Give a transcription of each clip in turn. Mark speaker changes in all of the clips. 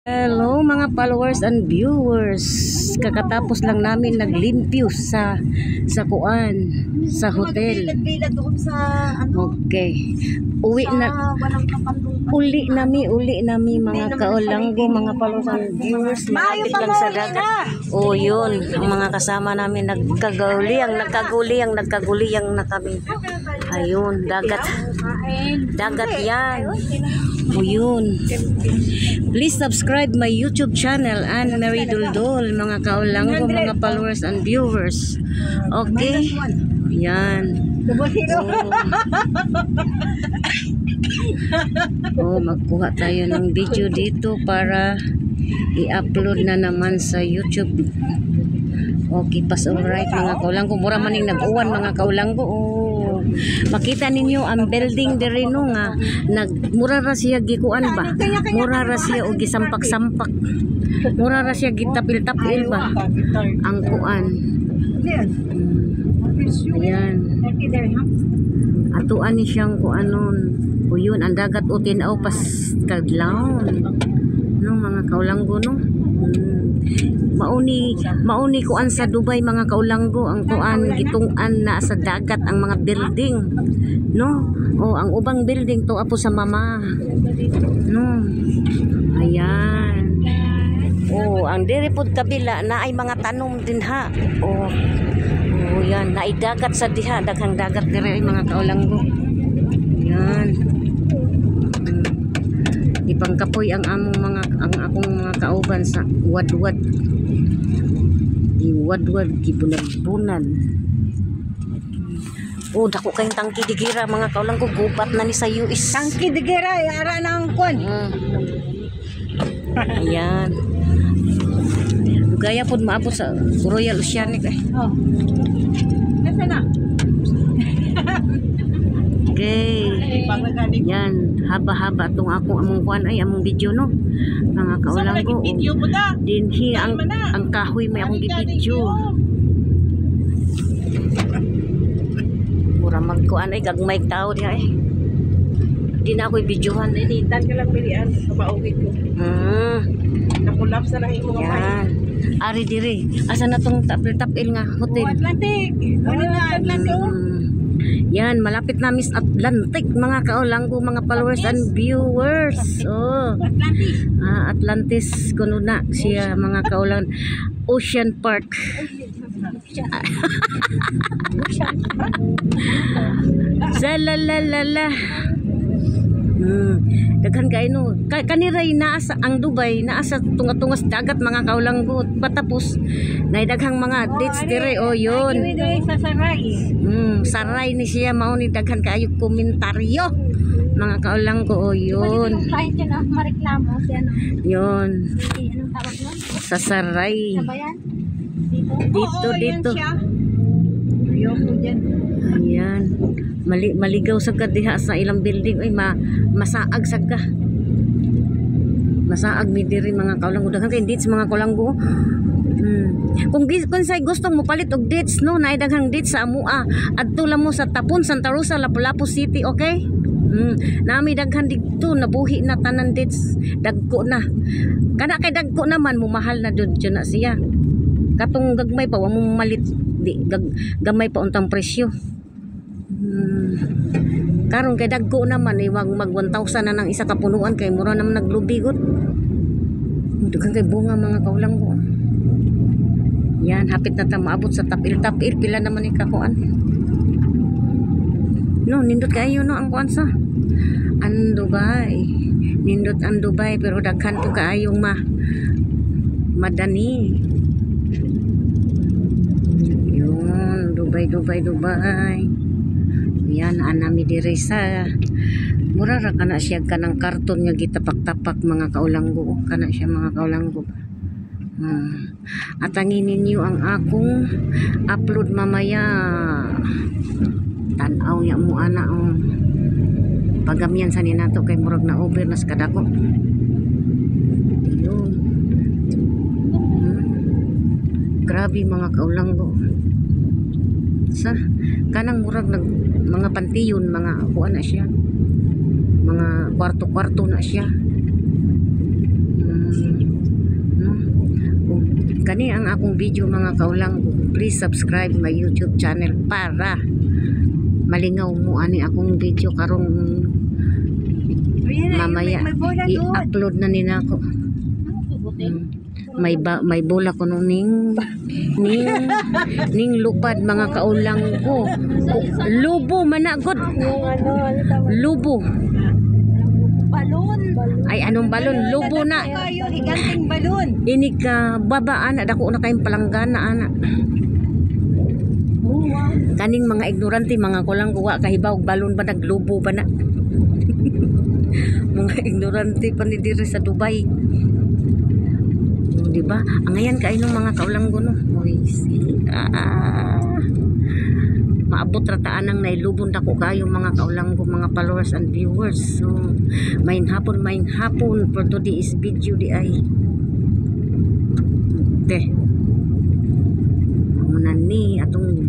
Speaker 1: Hello mga followers and viewers. Kakatapos lang namin naglimpyo sa kuan, sa hotel.
Speaker 2: Bilad doon sa ano.
Speaker 1: Okay. Uli nami mga kaolanggo, mga followers and viewers. Malapit lang sa dagat. Oh, yun. Ang mga kasama namin nagkaguliyang na kami. Ayun, dagat. Dagat yan. O yun. Please subscribe my YouTube channel, Anne Marie Duldul, mga kaolanggo, mga followers and viewers. Okay? Yan. Magkuha tayo ng video dito para i-upload na naman sa YouTube. Okay, pas alright mga kaulanggo. Mura maning nag-uwan mga kaulanggo. Makita ninyo ang building diri no nga mura ra siya gikuan ba? Mura ra siya og gisampak-sampak. Mura ra siya gitapil-tapil ba? Ang kuan. Ayan. Atuan ni siyang kuanon. O yun, ang dagat o tinaw pas kadlaw. No mga kaulanggo no. Mauni kuan sa Dubai mga kaulanggo, ang kuan gitung-an na sa dagat ang mga building no. Ang ubang building to apo sa mama no. Ayan. Ang diri pod kabila na ay mga tanom din ha. Yan na dagat sa diha, daghang dagat diri mga kaulanggo. Yan. Ipangkapoy ang akong mga kauban sa wadwad. Iwadwad gibunan-bunan. Dako kayong tangki digira mga kaulanggo, gubat na ni sa US.
Speaker 2: Tangki digira ara nang kon.
Speaker 1: Ayan. Gaya pod maabot sa Royal Oceanic eh.
Speaker 2: Nasa na?
Speaker 1: Okay. Yan, haba-haba itong among kuan ay among video no. Mga kaulanggo. Dinhi ang kahoy may akong gibidyo. Mura magkuan ay gagmay tao diha eh. Di na ako'y videohan.
Speaker 2: Initan ka lang bilian sa pauwi ko. Nakulapsa na yung mga
Speaker 1: yan. Ari diri. Asa na tong tapil-tapil nga hotel?
Speaker 2: Atlantic. Atlantic.
Speaker 1: Yan, malapit na Miss Atlantic mga kaolanggo, mga followers and viewers. Atlantis kuno na siya mga kaulang. Ocean Park. Salalala. Daghan kay no. Kaniray naasa ang Dubai, naasa tunga-tungas dagat mga kaulanggo. Patapos naidaghang mga dates dire yun.
Speaker 2: Sa Saray.
Speaker 1: Saray ni siya mao ni daghan kayo komentaryo. Mga kaulanggo yun.
Speaker 2: Kahit yun mareklamo siya no.
Speaker 1: Yun.
Speaker 2: Anong tawag nun?
Speaker 1: Sa Saray.
Speaker 2: Sabayan?
Speaker 1: Dito.
Speaker 2: Ayoko dyan.
Speaker 1: Ayan. Maligaw sa diha sa ilang building ay masaag sa ka. Masaag mi diri mga kaulanggo, daghan kay dates mga kaulanggo. Kung say gustong mo palit og dates no, naay daghang dates sa amua. Adto lang mo sa Tapon, Santa Rosa, Lapu-Lapu City, okay? Nami daghan dito nabuhi na tanan dates. Dagko na. Kana kay dagko naman mumahal na jud na siya. Katong gagmay pa wa mo malit gamay pa untang presyo. Karon kay dagko naman mag 1,000 na ng isa ka punuan kay mura naman naglubigot. Dughan kay bunga mga kaulanggo. Yan, hapit na ta maabot sa tapil-tapil pila naman ni kakuan. No, nindot kayo no ang kuan sa ang Dubai. Nindot ang Dubai pero daghan to kaayong madani. Yun, Dubai. Yan, anami diri sa mura ra kana siya kanang karton nga gitapak-tapak mga kaulanggo. Kana siya mga kaulanggo. Atangin ninyo ang akong upload mamaya. Tanaw ya mo ana pagamyan sa ninato kay murag na over nas kadako. Yun. Grabe mga kaulanggo. Sa kanang murag mga pantiyon, mga kuan na siya, mga kwarto-kwarto na siya. kani ang akong video mga kaulang. Please subscribe my YouTube channel para malingaw mo ani akong video karong mamaya i-upload na nina ko. May bola ko nung ning lupad mga kaulang ko. Lubo managod. Lubo.
Speaker 3: Balon.
Speaker 1: Ay anong balon? Lubo na.
Speaker 3: Kayo higanting balon.
Speaker 1: Ini ka babaan dako na kayong palanggana ana. Kaning mga ignorante mga kulang kuwa kahibaw balon ba naglubo ba na. Mga ignorante pa ni diri sa Dubai. Di ba? Ang ayan kayo ng mga kaulang guno. Maabot rataan ng nailubon dako kayo mga kaulang ko, mga followers and viewers. So, main hapon for today's video di ay. Muna ni atong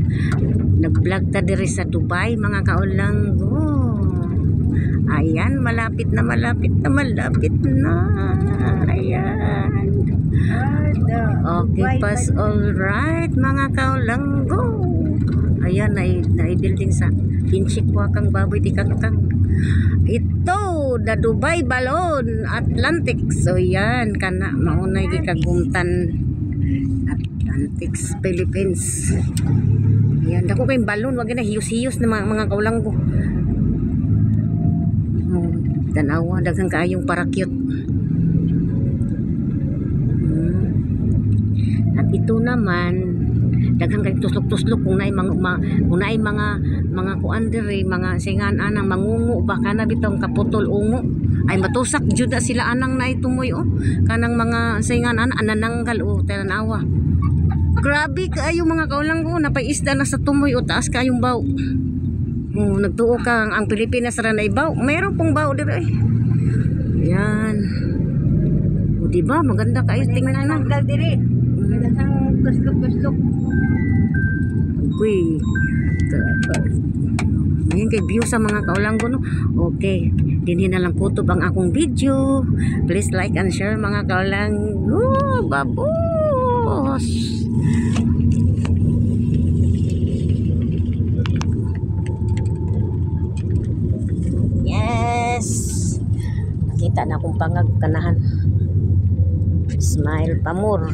Speaker 1: nag-vlog ta diri sa Dubai mga kaulang ko. Ayan, malapit na. Ayan. Okay, pass all right mga kaulanggo. Ayan, na-building sa kinchik wakang baboy di kakang. Ito, the Dubai Balon Atlantic. So yan, kana maunay di kagumtan Atlantics Philippines. Ayan, dako kayong balon, wag na hiyos-hiyos na mga kaulanggo. Tanawa, daghang kaayong parakyut. At ito naman daghang kay tuslok-tuslok kung naay mga kuan diri mga singan anang mangungo ba kana bitong kaputol ungo ay matusak jud na sila anang naay tumoy kanang mga singan anananggal tanawa. Grabe kaayo mga kaulang ko napaisda na sa tumoy taas kaayong baw. Nagtuo kang ang Pilipinas ra na ibaw. Mayroon pong baw dito eh. Yan. Di ba maganda kayo tingnan na.
Speaker 3: Tanggal diri. Ang guslok-guslok.
Speaker 1: Uy. Ngayon kay view sa mga kaulang ko no. Okay. Dinhin na lang kutob ang akong video. Please like and share mga kaulang. Babos. Nakita na akong pangagkanahan. Smile pa more.